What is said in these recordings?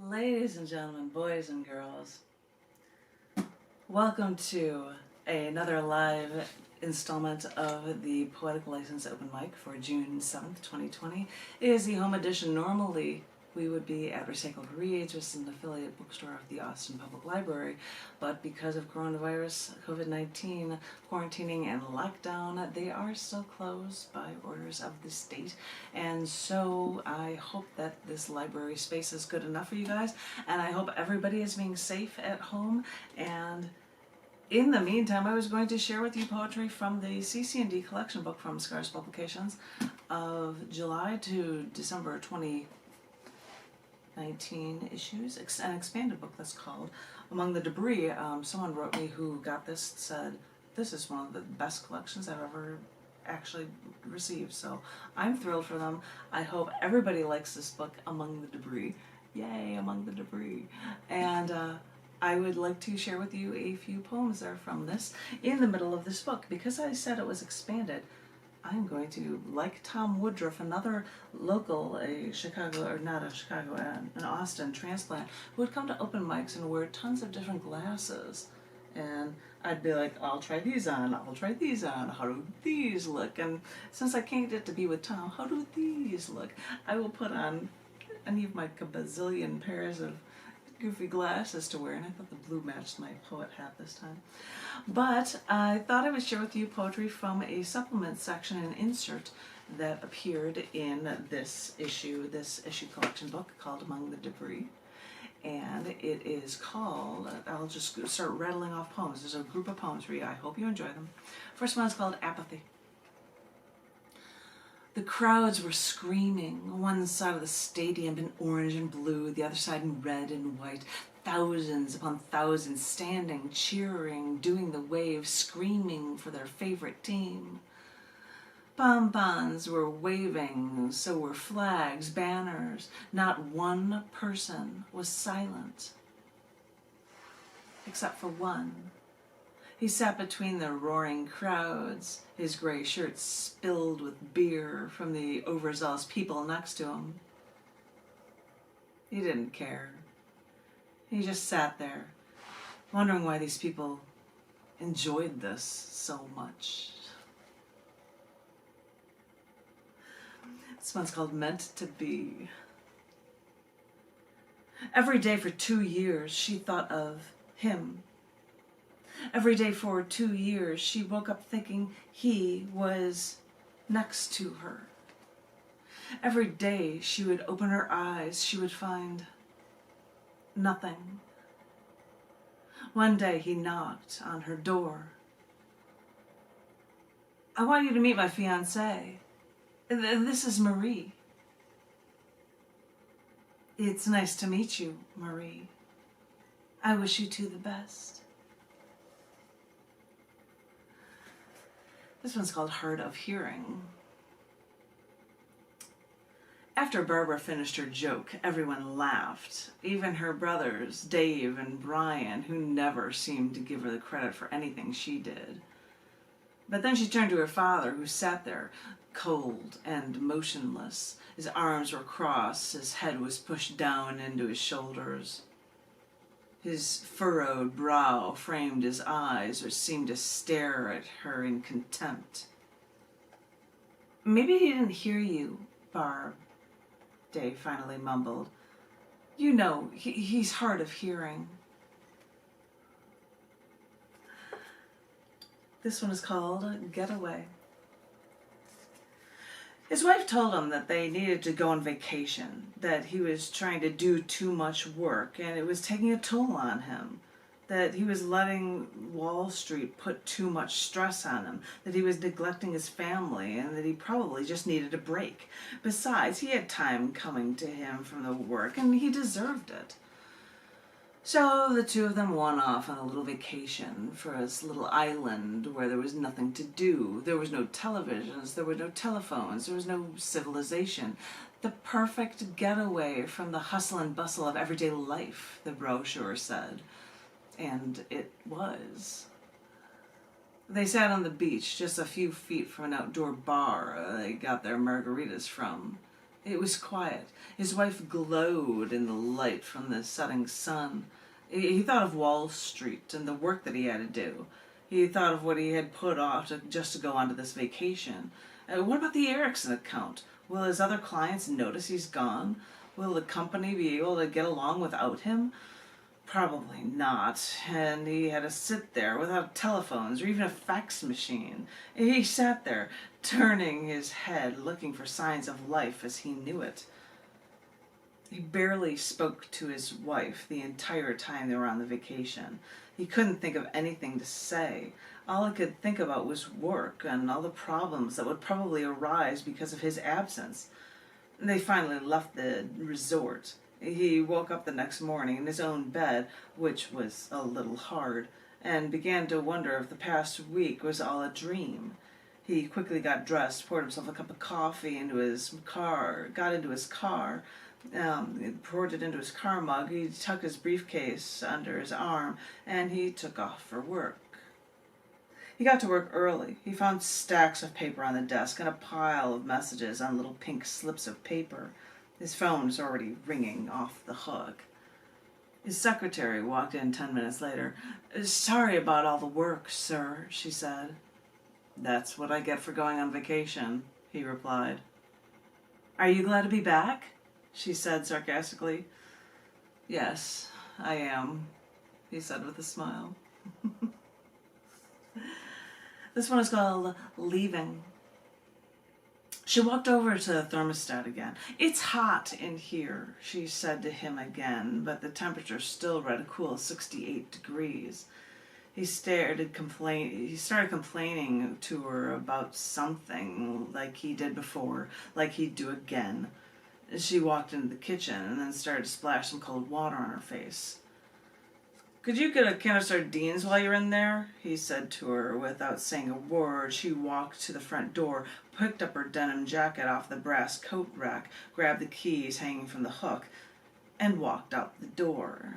Ladies and gentlemen, boys and girls, welcome to another live installment of the Poetic License Open Mic for June 7th, 2020. It is the home edition. Normally, we would be at Recycled Reads, which is an affiliate bookstore of the Austin Public Library, but because of coronavirus, COVID-19, quarantining, and lockdown, they are still closed by orders of the state. And so I hope that this library space is good enough for you guys, and I hope everybody is being safe at home. And in the meantime, I was going to share with you poetry from the cc&d collection book from Scars Publications of July to December 2019 issues, an expanded book that's called Among the Debris. Someone wrote me who got this, said, this is one of the best collections I've ever actually received, so I'm thrilled for them. I hope everybody likes this book, Among the Debris. Yay, Among the Debris. And I would like to share with you a few poems that are from this in the middle of this book. Because I said it was expanded, I'm going to, like Tom Woodruff, another local, a Chicago, or not a Chicago, an Austin transplant, who would come to open mics and wear tons of different glasses. And I'd be like, I'll try these on, I'll try these on, how do these look? And since I can't get to be with Tom, how do these look? I will put on any of my bazillion pairs of goofy glasses to wear, and I thought the blue matched my poet hat this time. But I thought I would share with you poetry from a supplement section, an insert that appeared in this issue collection book called Among the Debris. And it is called, I'll just start rattling off poems. There's a group of poems for you. I hope you enjoy them. First one is called Apathy. The crowds were screaming, one side of the stadium in orange and blue, the other side in red and white. Thousands upon thousands standing, cheering, doing the wave, screaming for their favorite team. Bonbons were waving, so were flags, banners. Not one person was silent, except for one. He sat between the roaring crowds, his gray shirt spilled with beer from the overzealous people next to him. He didn't care. He just sat there, wondering why these people enjoyed this so much. This one's called Meant to Be. Every day for 2 years, she thought of him. Every day for 2 years, she woke up thinking he was next to her. Every day she would open her eyes, she would find nothing. One day he knocked on her door. I want you to meet my fiancé. This is Marie. It's nice to meet you, Marie. I wish you two the best. This one's called Hard of Hearing. After Barbara finished her joke, everyone laughed. Even her brothers, Dave and Brian, who never seemed to give her the credit for anything she did. But then she turned to her father, who sat there, cold and motionless. His arms were crossed, his head was pushed down into his shoulders. His furrowed brow framed his eyes, which seemed to stare at her in contempt. Maybe he didn't hear you, Barb, Dave finally mumbled. You know, he's hard of hearing. This one is called Getaway. His wife told him that they needed to go on vacation, that he was trying to do too much work and it was taking a toll on him, that he was letting Wall Street put too much stress on him, that he was neglecting his family, and that he probably just needed a break. Besides, he had time coming to him from the work and he deserved it. So the two of them went off on a little vacation for this little island where there was nothing to do. There was no televisions, there were no telephones, there was no civilization. The perfect getaway from the hustle and bustle of everyday life, the brochure said. And it was. They sat on the beach just a few feet from an outdoor bar they got their margaritas from. It was quiet. His wife glowed in the light from the setting sun. He thought of Wall Street and the work that he had to do. He thought of what he had put off just to go on to this vacation. What about the Erickson account? Will his other clients notice he's gone? Will the company be able to get along without him? Probably not. And he had to sit there without telephones or even a fax machine. He sat there, turning his head, looking for signs of life as he knew it. He barely spoke to his wife the entire time they were on the vacation. He couldn't think of anything to say. All he could think about was work and all the problems that would probably arise because of his absence. They finally left the resort. He woke up the next morning in his own bed, which was a little hard, and began to wonder if the past week was all a dream. He quickly got dressed, poured himself a cup of coffee into his car, got into his car, poured it into his car mug. He tucked his briefcase under his arm, and he took off for work. He got to work early. He found stacks of paper on the desk and a pile of messages on little pink slips of paper. His phone was already ringing off the hook. His secretary walked in 10 minutes later. "Sorry about all the work, sir," she said. "That's what I get for going on vacation," he replied. "Are you glad to be back?" she said sarcastically. "Yes, I am," he said with a smile. This one is called Leaving. She walked over to the thermostat again. "It's hot in here," she said to him again, but the temperature still read a cool 68 degrees. He started complaining to her about something, like he did before, like he'd do again. She walked into the kitchen and then started to splash some cold water on her face. "Could you get a can of sardines while you're in there?" he said to her. Without saying a word, she walked to the front door, picked up her denim jacket off the brass coat rack, grabbed the keys hanging from the hook, and walked out the door.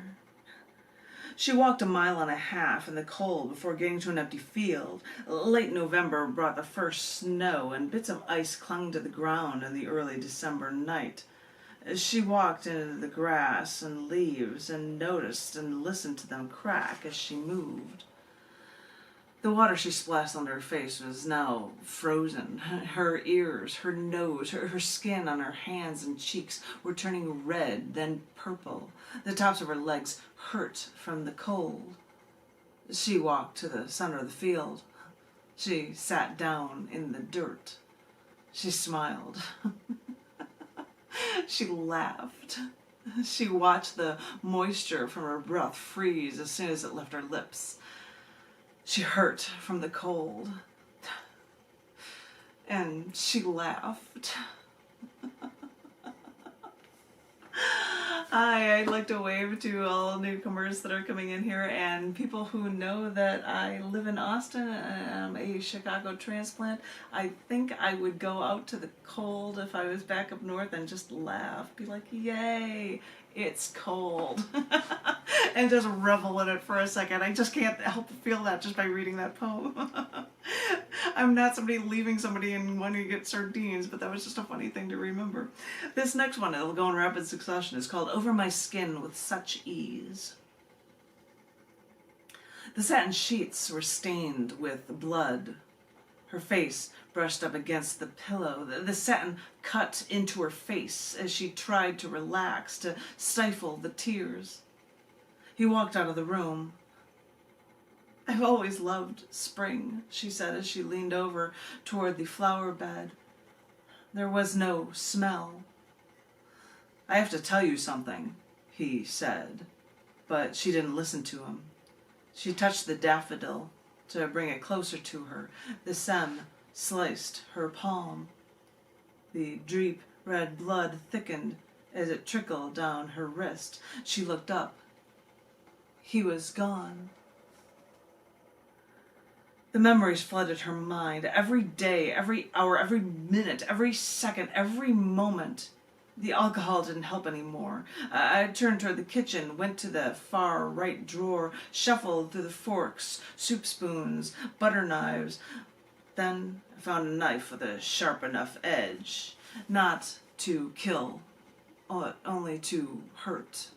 She walked a mile and a half in the cold before getting to an empty field. Late November brought the first snow, and bits of ice clung to the ground in the early December night. She walked into the grass and leaves and noticed and listened to them crack as she moved. The water she splashed on her face was now frozen. Her ears, her nose, her skin on her hands and cheeks were turning red, then purple. The tops of her legs hurt from the cold. She walked to the center of the field. She sat down in the dirt. She smiled. She laughed. She watched the moisture from her breath freeze as soon as it left her lips. She hurt from the cold. And she laughed. Hi, I'd like to wave to all newcomers that are coming in here and people who know that I live in Austin and I'm a Chicago transplant. I think I would go out to the cold if I was back up north and just laugh. Be like, yay, it's cold. And just revel in it for a second. I just can't help but feel that just by reading that poem. I'm not somebody leaving somebody and wanting to get sardines, but that was just a funny thing to remember. This next one, it'll go in rapid succession, is called Over My Skin with Such Ease. The satin sheets were stained with blood. Her face brushed up against the pillow. The satin cut into her face as she tried to relax, to stifle the tears. He walked out of the room. "I've always loved spring," she said as she leaned over toward the flower bed. There was no smell. "I have to tell you something," he said, but she didn't listen to him. She touched the daffodil to bring it closer to her. The sun sliced her palm. The deep red blood thickened as it trickled down her wrist. She looked up. He was gone. The memories flooded her mind. Every day, every hour, every minute, every second, every moment. The alcohol didn't help anymore. I turned toward the kitchen, went to the far right drawer, shuffled through the forks, soup spoons, butter knives. Then I found a knife with a sharp enough edge. Not to kill, only to hurt.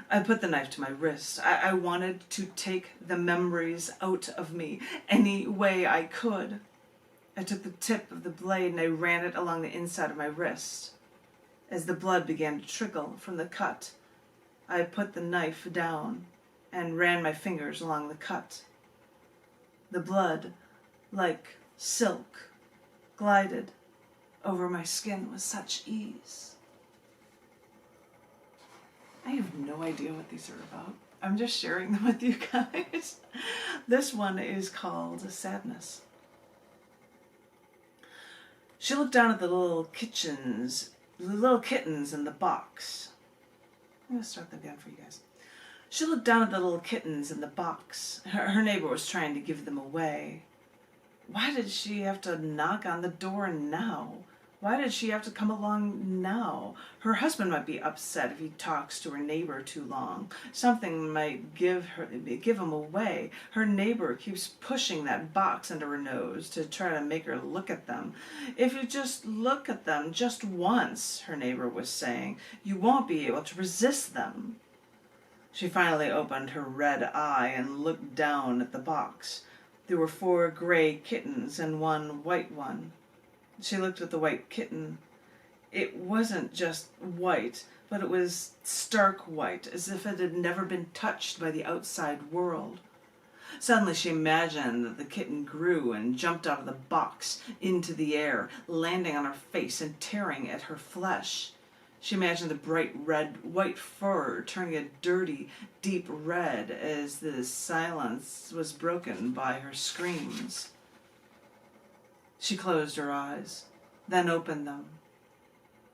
I put the knife to my wrist. I wanted to take the memories out of me any way I could. I took the tip of the blade and I ran it along the inside of my wrist. As the blood began to trickle from the cut, I put the knife down and ran my fingers along the cut. The blood, like silk, glided over my skin with such ease. I have no idea what these are about. I'm just sharing them with you guys. This one is called Sadness. She looked down at the little kittens in the box. I'm going to start that again for you guys. She looked down at the little kittens in the box. Her neighbor was trying to give them away. Why did she have to knock on the door now? Why did she have to come along now? Her husband might be upset if he talks to her neighbor too long. Something might give him away. Her neighbor keeps pushing that box under her nose to try to make her look at them. If you just look at them just once, her neighbor was saying, you won't be able to resist them. She finally opened her red eye and looked down at the box. There were 4 gray kittens and 1 white one. She looked at the white kitten. It wasn't just white, but it was stark white, as if it had never been touched by the outside world. Suddenly she imagined that the kitten grew and jumped out of the box into the air, landing on her face and tearing at her flesh. She imagined the bright white fur turning a dirty, deep red as the silence was broken by her screams. She closed her eyes, then opened them.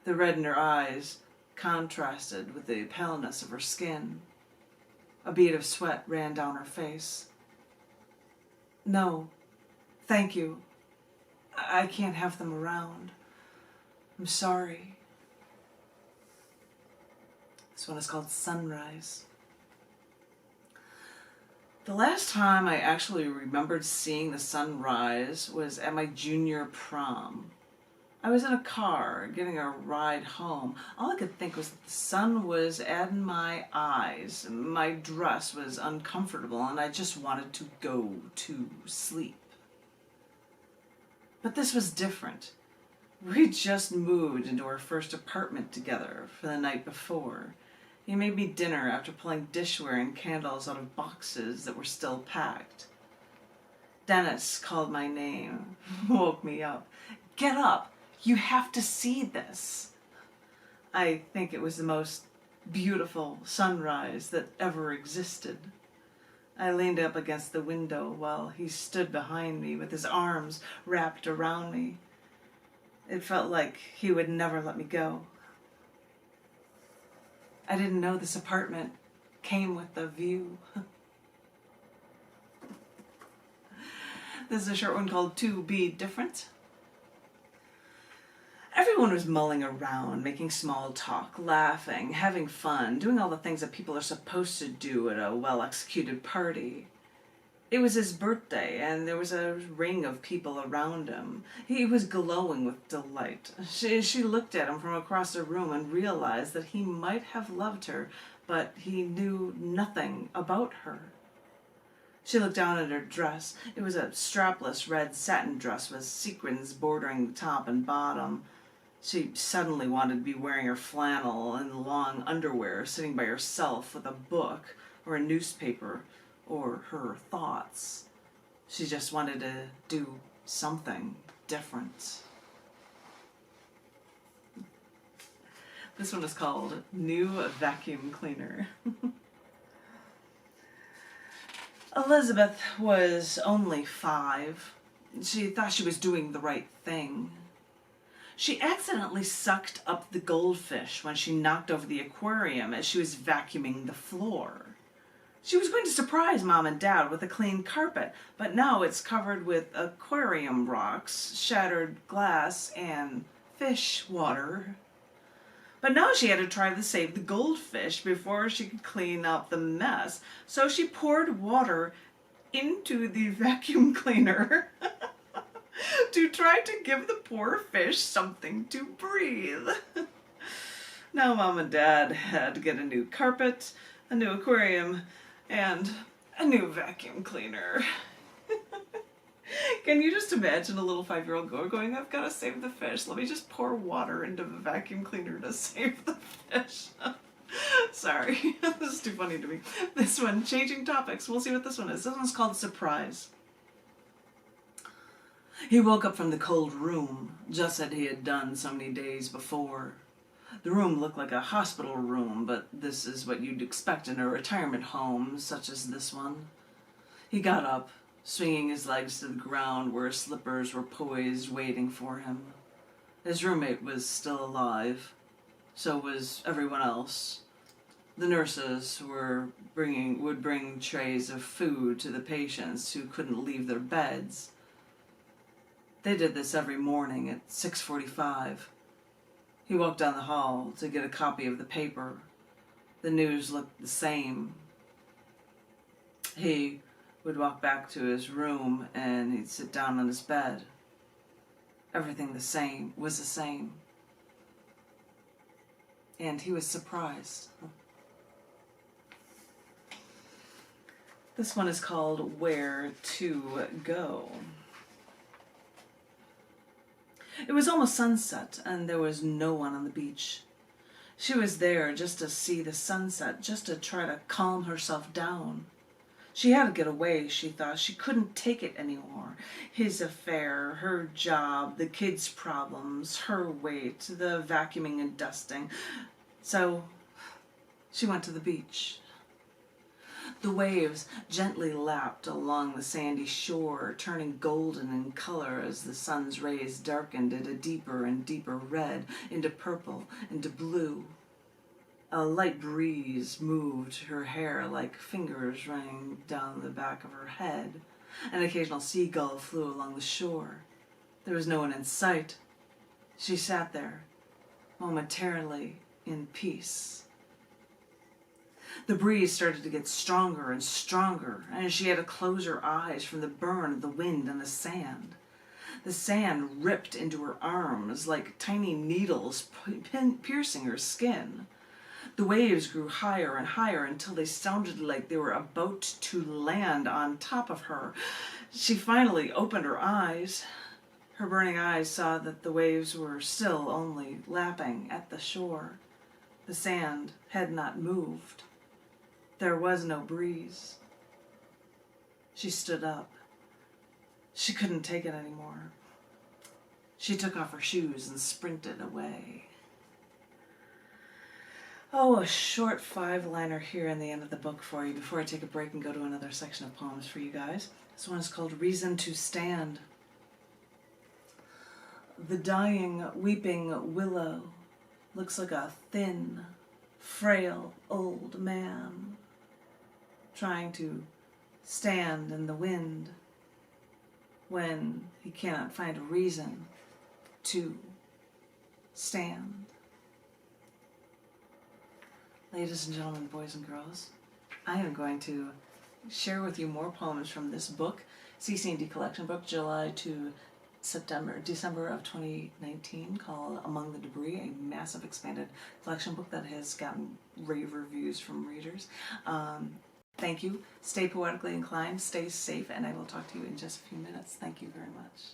The red in her eyes contrasted with the paleness of her skin. A bead of sweat ran down her face. No, thank you. I can't have them around. I'm sorry. This one is called Sunrise. The last time I actually remembered seeing the sunrise was at my junior prom. I was in a car getting a ride home. All I could think was that the sun was in my eyes. My dress was uncomfortable and I just wanted to go to sleep. But this was different. We just moved into our first apartment together for the night before. He made me dinner after pulling dishware and candles out of boxes that were still packed. Dennis called my name, woke me up. Get up! You have to see this! I think it was the most beautiful sunrise that ever existed. I leaned up against the window while he stood behind me with his arms wrapped around me. It felt like he would never let me go. I didn't know this apartment came with a view. This is a short one called To Be Different. Everyone was mulling around, making small talk, laughing, having fun, doing all the things that people are supposed to do at a well-executed party. It was his birthday, and there was a ring of people around him. He was glowing with delight. She looked at him from across the room and realized that he might have loved her, but he knew nothing about her. She looked down at her dress. It was a strapless red satin dress with sequins bordering the top and bottom. She suddenly wanted to be wearing her flannel and long underwear, sitting by herself with a book or a newspaper, or her thoughts. She just wanted to do something different. This one is called New Vacuum Cleaner. Elizabeth was only 5. She thought she was doing the right thing. She accidentally sucked up the goldfish when she knocked over the aquarium as she was vacuuming the floor. She was going to surprise Mom and Dad with a clean carpet, but now it's covered with aquarium rocks, shattered glass, and fish water. But now she had to try to save the goldfish before she could clean up the mess, so she poured water into the vacuum cleaner. to try to give the poor fish something to breathe. Now Mom and Dad had to get a new carpet, a new aquarium, and a new vacuum cleaner. Can you just imagine a little 5-year-old girl going, I've got to save the fish. Let me just pour water into the vacuum cleaner to save the fish. Sorry, this is too funny to me. This one, changing topics. We'll see what this one is. This one's called Surprise. He woke up from the cold room, just as he had done so many days before. The room looked like a hospital room, but this is what you'd expect in a retirement home such as this one. He got up, swinging his legs to the ground where his slippers were poised, waiting for him. His roommate was still alive. So was everyone else. The nurses would bring trays of food to the patients who couldn't leave their beds. They did this every morning at 6:45. He walked down the hall to get a copy of the paper. The news looked the same. He would walk back to his room and he'd sit down on his bed. Everything was the same. And he was surprised. This one is called Where to Go. It was almost sunset, and there was no one on the beach. She was there just to see the sunset, just to try to calm herself down. She had to get away, she thought. She couldn't take it anymore. His affair, her job, the kids' problems, her weight, the vacuuming and dusting. So she went to the beach. The waves gently lapped along the sandy shore, turning golden in color as the sun's rays darkened it a deeper and deeper red, into purple, into blue. A light breeze moved her hair like fingers running down the back of her head. An occasional seagull flew along the shore. There was no one in sight. She sat there, momentarily in peace. The breeze started to get stronger and stronger, and she had to close her eyes from the burn of the wind and the sand. The sand ripped into her arms like tiny needles piercing her skin. The waves grew higher and higher until they sounded like they were about to land on top of her. She finally opened her eyes. Her burning eyes saw that the waves were still only lapping at the shore. The sand had not moved. There was no breeze. She stood up. She couldn't take it anymore. She took off her shoes and sprinted away. Oh, a short 5-liner here in the end of the book for you before I take a break and go to another section of poems for you guys. This one is called Reason to Stand. The dying, weeping willow looks like a thin, frail old man trying to stand in the wind when he cannot find a reason to stand. Ladies and gentlemen, boys and girls, I am going to share with you more poems from this book, cc&d collection book, July to December of 2019, called Among the Debris, a massive expanded collection book that has gotten rave reviews from readers. Thank you. Stay poetically inclined, stay safe, and I will talk to you in just a few minutes. Thank you very much.